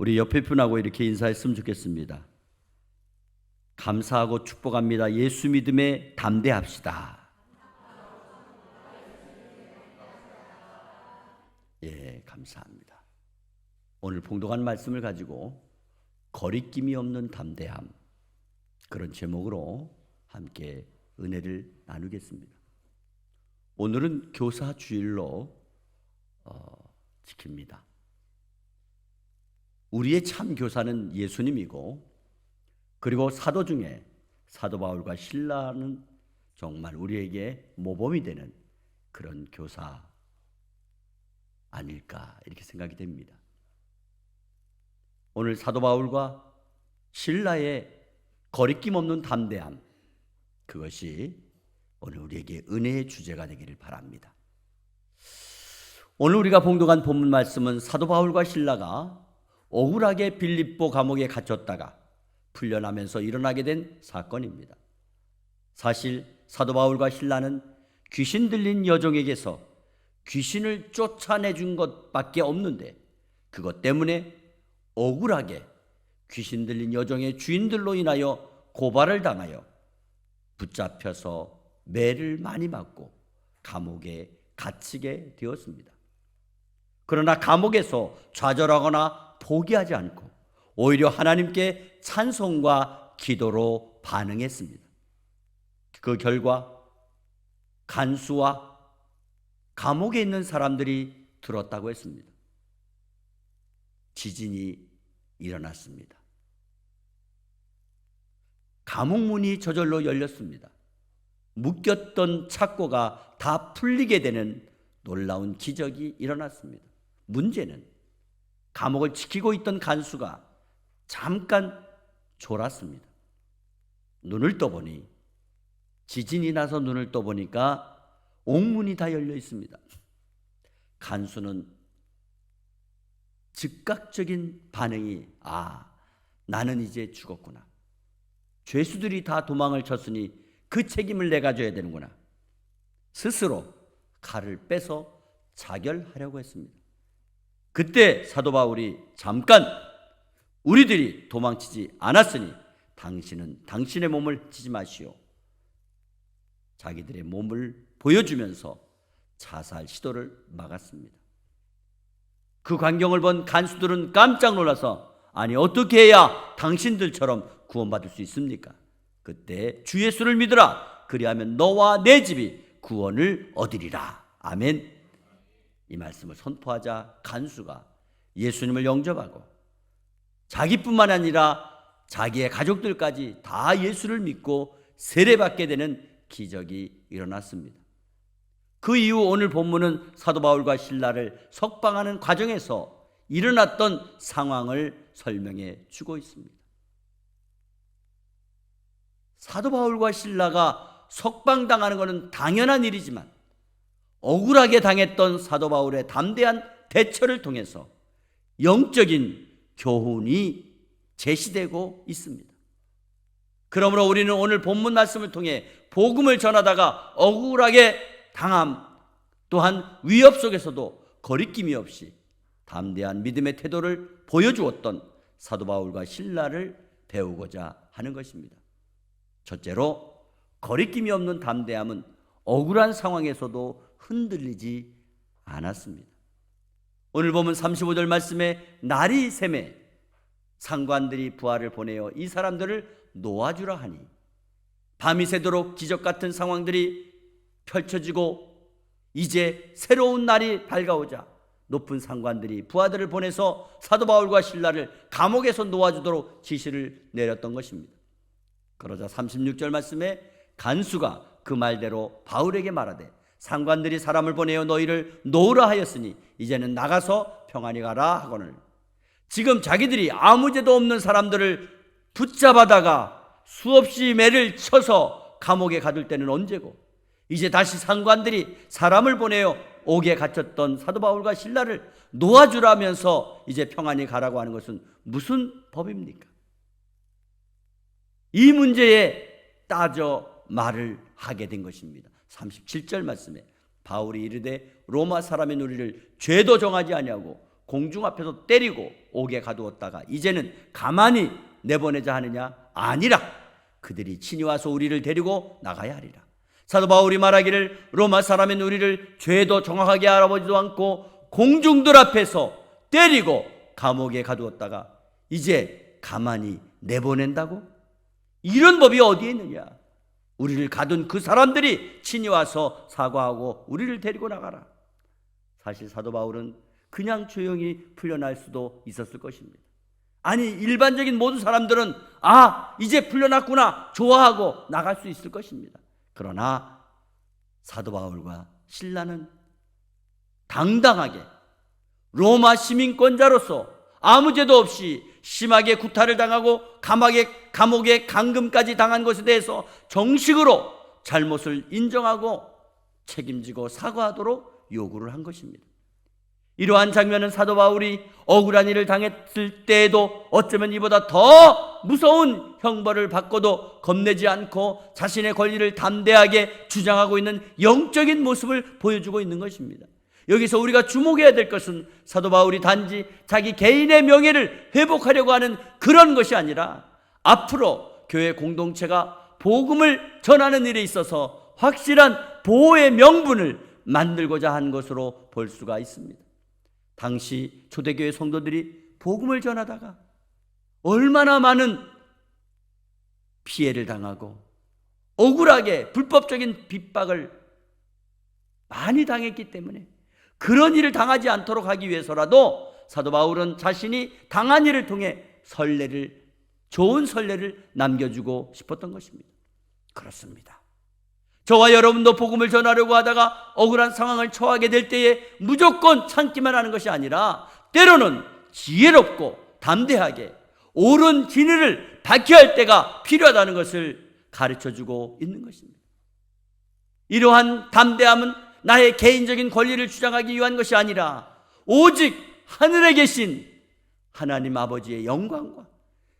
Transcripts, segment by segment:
우리 옆에 분하고 이렇게 인사했으면 좋겠습니다. 감사하고 축복합니다. 예수 믿음에 담대합시다. 예, 감사합니다. 오늘 봉독한 말씀을 가지고 거리낌이 없는 담대함, 그런 제목으로 함께 은혜를 나누겠습니다. 오늘은 교사 주일로 지킵니다. 우리의 참 교사는 예수님이고, 그리고 사도 중에 사도 바울과 신라는 정말 우리에게 모범이 되는 그런 교사 아닐까 이렇게 생각이 됩니다. 오늘 사도 바울과 신라의 거리낌 없는 담대함, 그것이 오늘 우리에게 은혜의 주제가 되기를 바랍니다. 오늘 우리가 봉독한 본문 말씀은 사도 바울과 신라가 억울하게 빌립보 감옥에 갇혔다가 풀려나면서 일어나게 된 사건입니다. 사실 사도 바울과 신라는 귀신 들린 여종에게서 귀신을 쫓아내준 것밖에 없는데, 그것 때문에 억울하게 귀신 들린 여종의 주인들로 인하여 고발을 당하여 붙잡혀서 매를 많이 맞고 감옥에 갇히게 되었습니다. 그러나 감옥에서 좌절하거나 포기하지 않고 오히려 하나님께 찬송과 기도로 반응했습니다. 그 결과 간수와 감옥에 있는 사람들이 들었다고 했습니다. 지진이 일어났습니다. 감옥 문이 저절로 열렸습니다. 묶였던 착고가 다 풀리게 되는 놀라운 기적이 일어났습니다. 문제는 감옥을 지키고 있던 간수가 잠깐 졸았습니다. 눈을 떠보니, 지진이 나서 눈을 떠보니까 옥문이 다 열려 있습니다. 간수는 즉각적인 반응이, 나는 이제 죽었구나. 죄수들이 다 도망을 쳤으니 그 책임을 내가 져야 되는구나. 스스로 칼을 빼서 자결하려고 했습니다. 그때 사도 바울이 잠깐, 우리들이 도망치지 않았으니 당신은 당신의 몸을 치지 마시오. 자기들의 몸을 보여주면서 자살 시도를 막았습니다. 그 광경을 본 간수들은 깜짝 놀라서, 아니 어떻게 해야 당신들처럼 구원받을 수 있습니까? 그때 주 예수를 믿으라. 그리하면 너와 내 집이 구원을 얻으리라. 아멘. 이 말씀을 선포하자 간수가 예수님을 영접하고 자기뿐만 아니라 자기의 가족들까지 다 예수를 믿고 세례받게 되는 기적이 일어났습니다. 그 이후 오늘 본문은 사도 바울과 신라를 석방하는 과정에서 일어났던 상황을 설명해 주고 있습니다. 사도 바울과 신라가 석방당하는 것은 당연한 일이지만, 억울하게 당했던 사도 바울의 담대한 대처를 통해서 영적인 교훈이 제시되고 있습니다. 그러므로 우리는 오늘 본문 말씀을 통해 복음을 전하다가 억울하게 당함, 또한 위협 속에서도 거리낌이 없이 담대한 믿음의 태도를 보여주었던 사도 바울과 신라를 배우고자 하는 것입니다. 첫째로, 거리낌이 없는 담대함은 억울한 상황에서도 흔들리지 않았습니다. 오늘 보면 35절 말씀에 날이 새매 상관들이 부하를 보내어 이 사람들을 놓아주라 하니, 밤이 새도록 기적 같은 상황들이 펼쳐지고 이제 새로운 날이 밝아오자 높은 상관들이 부하들을 보내서 사도 바울과 신라를 감옥에서 놓아주도록 지시를 내렸던 것입니다. 그러자 36절 말씀에 간수가 그 말대로 바울에게 말하되, 상관들이 사람을 보내어 너희를 놓으라 하였으니 이제는 나가서 평안히 가라 하거늘, 지금 자기들이 아무 죄도 없는 사람들을 붙잡아다가 수없이 매를 쳐서 감옥에 가둘 때는 언제고, 이제 다시 상관들이 사람을 보내어 옥에 갇혔던 사도 바울과 신라를 놓아주라면서 이제 평안히 가라고 하는 것은 무슨 법입니까? 이 문제에 따져 말을 하게 된 것입니다. 37절 말씀에 바울이 이르되, 로마 사람인 우리를 죄도 정하지 아니하고 공중 앞에서 때리고 옥에 가두었다가 이제는 가만히 내보내자 하느냐? 아니라 그들이 친히 와서 우리를 데리고 나가야 하리라. 사도 바울이 말하기를 로마 사람인 우리를 죄도 정확하게 알아보지도 않고 공중들 앞에서 때리고 감옥에 가두었다가 이제 가만히 내보낸다고? 이런 법이 어디에 있느냐? 우리를 가둔 그 사람들이 친히 와서 사과하고 우리를 데리고 나가라. 사실 사도 바울은 그냥 조용히 풀려날 수도 있었을 것입니다. 아니, 일반적인 모든 사람들은 이제 풀려났구나 좋아하고 나갈 수 있을 것입니다. 그러나 사도 바울과 실라는 당당하게 로마 시민권자로서 아무 죄도 없이 심하게 구타를 당하고 감옥에 감금까지 당한 것에 대해서 정식으로 잘못을 인정하고 책임지고 사과하도록 요구를 한 것입니다. 이러한 장면은 사도 바울이 억울한 일을 당했을 때에도 어쩌면 이보다 더 무서운 형벌을 받고도 겁내지 않고 자신의 권리를 담대하게 주장하고 있는 영적인 모습을 보여주고 있는 것입니다. 여기서 우리가 주목해야 될 것은 사도 바울이 단지 자기 개인의 명예를 회복하려고 하는 그런 것이 아니라 앞으로 교회 공동체가 복음을 전하는 일에 있어서 확실한 보호의 명분을 만들고자 한 것으로 볼 수가 있습니다. 당시 초대교회 성도들이 복음을 전하다가 얼마나 많은 피해를 당하고 억울하게 불법적인 빗박을 많이 당했기 때문에 그런 일을 당하지 않도록 하기 위해서라도 사도 바울은 자신이 당한 일을 통해 좋은 선례를 남겨주고 싶었던 것입니다. 그렇습니다. 저와 여러분도 복음을 전하려고 하다가 억울한 상황을 처하게 될 때에 무조건 참기만 하는 것이 아니라 때로는 지혜롭고 담대하게 옳은 진리를 밝혀야 할 때가 필요하다는 것을 가르쳐주고 있는 것입니다. 이러한 담대함은 나의 개인적인 권리를 주장하기 위한 것이 아니라 오직 하늘에 계신 하나님 아버지의 영광과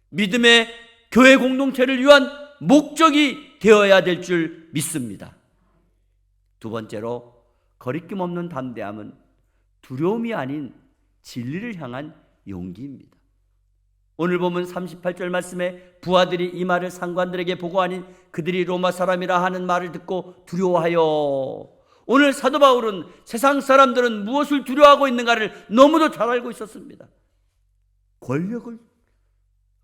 믿음의 교회 공동체를 위한 목적이 되어야 될 줄 믿습니다. 두 번째로 거리낌 없는 담대함은 두려움이 아닌 진리를 향한 용기입니다. 오늘 보면 38절 말씀에 부하들이 이 말을 상관들에게 보고하니 그들이 로마 사람이라 하는 말을 듣고 두려워하여. 오늘 사도 바울은 세상 사람들은 무엇을 두려워하고 있는가를 너무도 잘 알고 있었습니다. 권력을,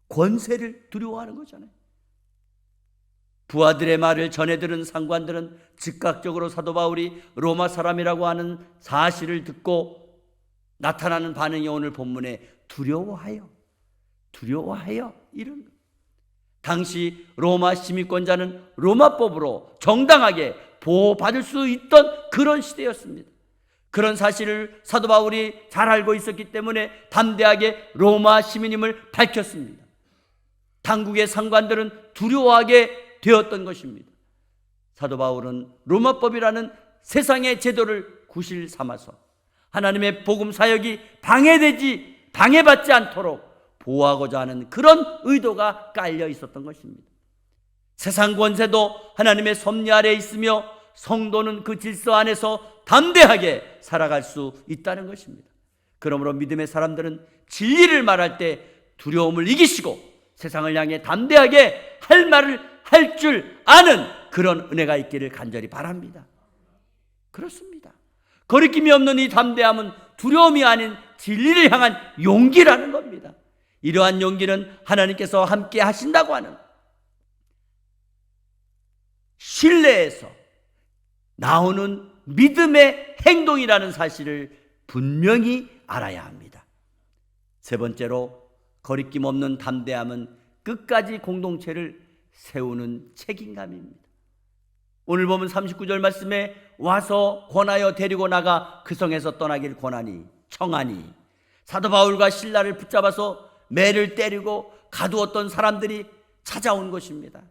권세를 두려워하는 거잖아요. 부하들의 말을 전해 들은 상관들은 즉각적으로 사도 바울이 로마 사람이라고 하는 사실을 듣고 나타나는 반응이 오늘 본문에 두려워하여 이런 것. 당시 로마 시민권자는 로마법으로 정당하게 보호받을 수 있던 그런 시대였습니다. 그런 사실을 사도 바울이 잘 알고 있었기 때문에 담대하게 로마 시민임을 밝혔습니다. 당국의 상관들은 두려워하게 되었던 것입니다. 사도 바울은 로마법이라는 세상의 제도를 구실 삼아서 하나님의 복음 사역이 방해받지 않도록 보호하고자 하는 그런 의도가 깔려 있었던 것입니다. 세상 권세도 하나님의 섭리 아래에 있으며 성도는 그 질서 안에서 담대하게 살아갈 수 있다는 것입니다. 그러므로 믿음의 사람들은 진리를 말할 때 두려움을 이기시고 세상을 향해 담대하게 할 말을 할 줄 아는 그런 은혜가 있기를 간절히 바랍니다. 그렇습니다. 거리낌이 없는 이 담대함은 두려움이 아닌 진리를 향한 용기라는 겁니다. 이러한 용기는 하나님께서 함께 하신다고 하는 신뢰에서 나오는 믿음의 행동이라는 사실을 분명히 알아야 합니다. 세 번째로 거리낌 없는 담대함은 끝까지 공동체를 세우는 책임감입니다. 오늘 보면 39절 말씀에 와서 권하여 데리고 나가 그 성에서 떠나길 청하니 사도 바울과 실라를 붙잡아서 매를 때리고 가두었던 사람들이 찾아온 것입니다.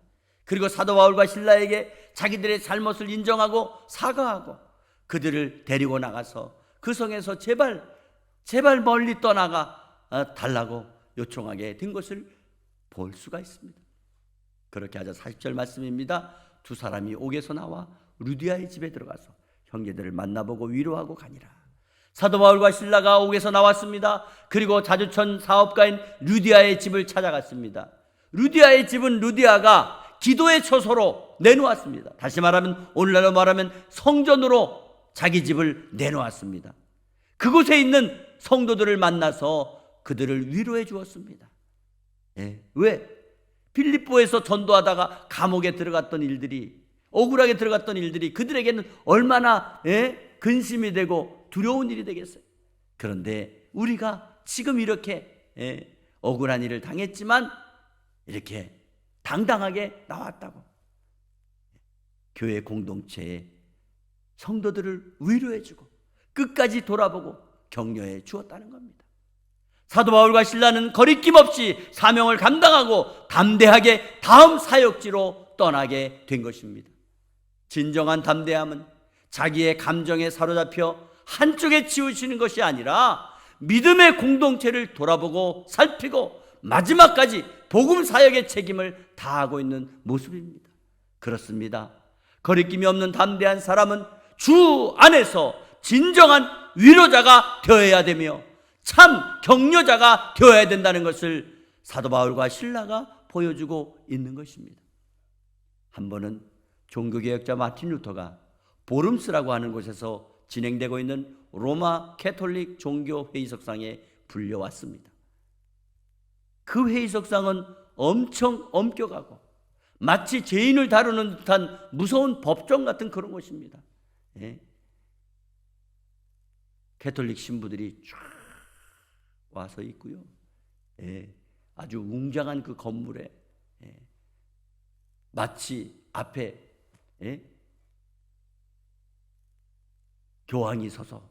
그리고 사도 바울과 실라에게 자기들의 잘못을 인정하고 사과하고 그들을 데리고 나가서 그 성에서 제발 멀리 떠나가 달라고 요청하게 된 것을 볼 수가 있습니다. 그렇게 하자 40절 말씀입니다. 두 사람이 옥에서 나와 루디아의 집에 들어가서 형제들을 만나보고 위로하고 가니라. 사도 바울과 실라가 옥에서 나왔습니다. 그리고 자주천 사업가인 루디아의 집을 찾아갔습니다. 루디아의 집은 루디아가 기도의 처소로 내놓았습니다. 다시 말하면, 오늘날로 말하면 성전으로 자기 집을 내놓았습니다. 그곳에 있는 성도들을 만나서 그들을 위로해 주었습니다. 왜? 빌립보에서 전도하다가 감옥에 들어갔던 일들이, 억울하게 들어갔던 일들이 그들에게는 얼마나 근심이 되고 두려운 일이 되겠어요. 그런데 우리가 지금 이렇게 억울한 일을 당했지만 이렇게 당당하게 나왔다고, 교회 공동체에 성도들을 위로해주고 끝까지 돌아보고 격려해 주었다는 겁니다. 사도 바울과 실라는 거리낌 없이 사명을 감당하고 담대하게 다음 사역지로 떠나게 된 것입니다. 진정한 담대함은 자기의 감정에 사로잡혀 한쪽에 치우치는 것이 아니라 믿음의 공동체를 돌아보고 살피고 마지막까지 복음 사역의 책임을 다하고 있는 모습입니다. 그렇습니다. 거리낌이 없는 담대한 사람은 주 안에서 진정한 위로자가 되어야 되며 참 격려자가 되어야 된다는 것을 사도 바울과 실라가 보여주고 있는 것입니다. 한 번은 종교개혁자 마틴 루터가 보름스라고 하는 곳에서 진행되고 있는 로마 캐톨릭 종교 회의석상에 불려왔습니다. 그 회의석상은 엄청 엄격하고 마치 죄인을 다루는 듯한 무서운 법정 같은 그런 곳입니다. 캐톨릭 신부들이 쫙 와서 있고요. 아주 웅장한 그 건물에 마치 앞에 교황이 서서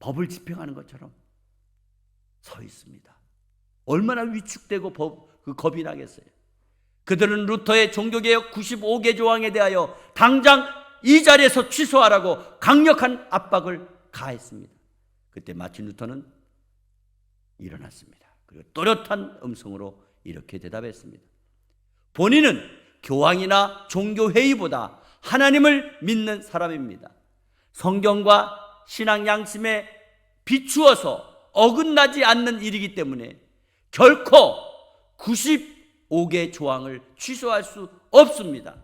법을 집행하는 것처럼 서 있습니다. 얼마나 위축되고 겁이 나겠어요. 그들은 루터의 종교개혁 95개 조항에 대하여 당장 이 자리에서 취소하라고 강력한 압박을 가했습니다. 그때 마틴 루터는 일어났습니다. 그리고 또렷한 음성으로 이렇게 대답했습니다. 본인은 교황이나 종교회의보다 하나님을 믿는 사람입니다. 성경과 신앙 양심에 비추어서 어긋나지 않는 일이기 때문에 결코 95개 조항을 취소할 수 없습니다.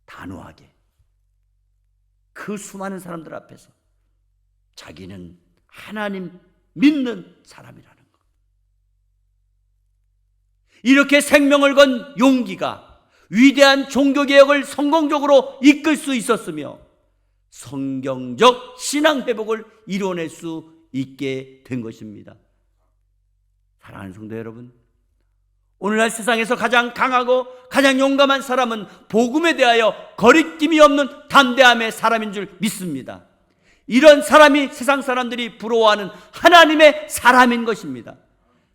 단호하게 그 수많은 사람들 앞에서 자기는 하나님 믿는 사람이라는 것, 이렇게 생명을 건 용기가 위대한 종교개혁을 성공적으로 이끌 수 있었으며 성경적 신앙 회복을 이뤄낼 수 있게 된 것입니다. 사랑하는 성도 여러분, 오늘날 세상에서 가장 강하고 가장 용감한 사람은 복음에 대하여 거리낌이 없는 담대함의 사람인 줄 믿습니다. 이런 사람이 세상 사람들이 부러워하는 하나님의 사람인 것입니다.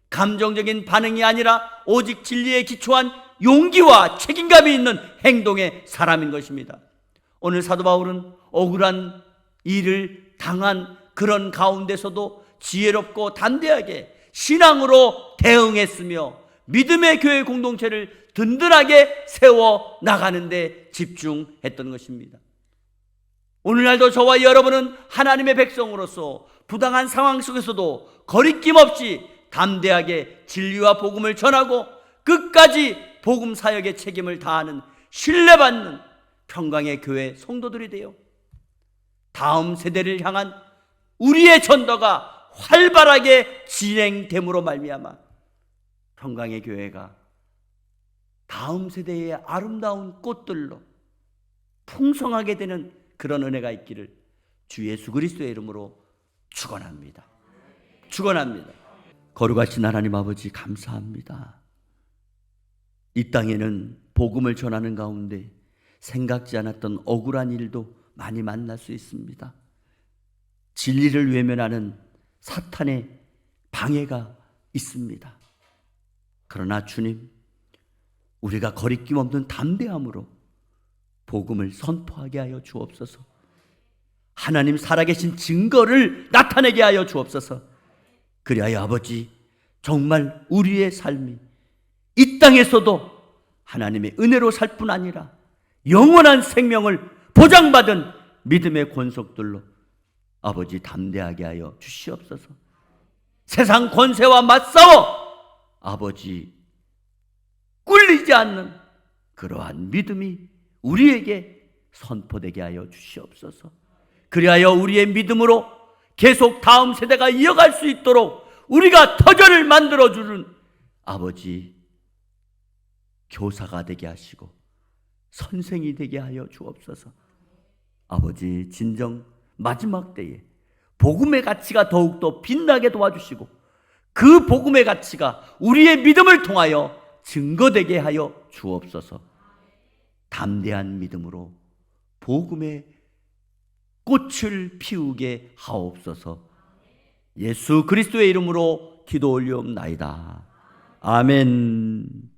감정적인 반응이 아니라 오직 진리에 기초한 용기와 책임감이 있는 행동의 사람인 것입니다. 오늘 사도 바울은 억울한 일을 당한 그런 가운데서도 지혜롭고 담대하게 신앙으로 대응했으며 믿음의 교회 공동체를 든든하게 세워 나가는 데 집중했던 것입니다. 오늘날도 저와 여러분은 하나님의 백성으로서 부당한 상황 속에서도 거리낌 없이 담대하게 진리와 복음을 전하고 끝까지 복음 사역의 책임을 다하는 신뢰받는 평강의 교회 성도들이 되어 다음 세대를 향한 우리의 전도가 활발하게 진행됨으로 말미암아 평강의 교회가 다음 세대의 아름다운 꽃들로 풍성하게 되는 그런 은혜가 있기를 주 예수 그리스도의 이름으로 축원합니다. 축원합니다. 거룩하신 하나님 아버지, 감사합니다. 이 땅에는 복음을 전하는 가운데 생각지 않았던 억울한 일도 많이 만날 수 있습니다. 진리를 외면하는 사탄의 방해가 있습니다. 그러나 주님, 우리가 거리낌 없는 담대함으로 복음을 선포하게 하여 주옵소서. 하나님 살아계신 증거를 나타내게 하여 주옵소서. 그리하여 아버지, 정말 우리의 삶이 이 땅에서도 하나님의 은혜로 살 뿐 아니라 영원한 생명을 보장받은 믿음의 권속들로 아버지 담대하게 하여 주시옵소서. 세상 권세와 맞싸워 아버지 꿀리지 않는 그러한 믿음이 우리에게 선포되게 하여 주시옵소서. 그리하여 우리의 믿음으로 계속 다음 세대가 이어갈 수 있도록 우리가 터전을 만들어주는 아버지 교사가 되게 하시고 선생이 되게 하여 주옵소서. 아버지 진정 마지막 때에 복음의 가치가 더욱더 빛나게 도와주시고 그 복음의 가치가 우리의 믿음을 통하여 증거되게 하여 주옵소서. 담대한 믿음으로 복음의 꽃을 피우게 하옵소서. 예수 그리스도의 이름으로 기도 올리옵나이다. 아멘.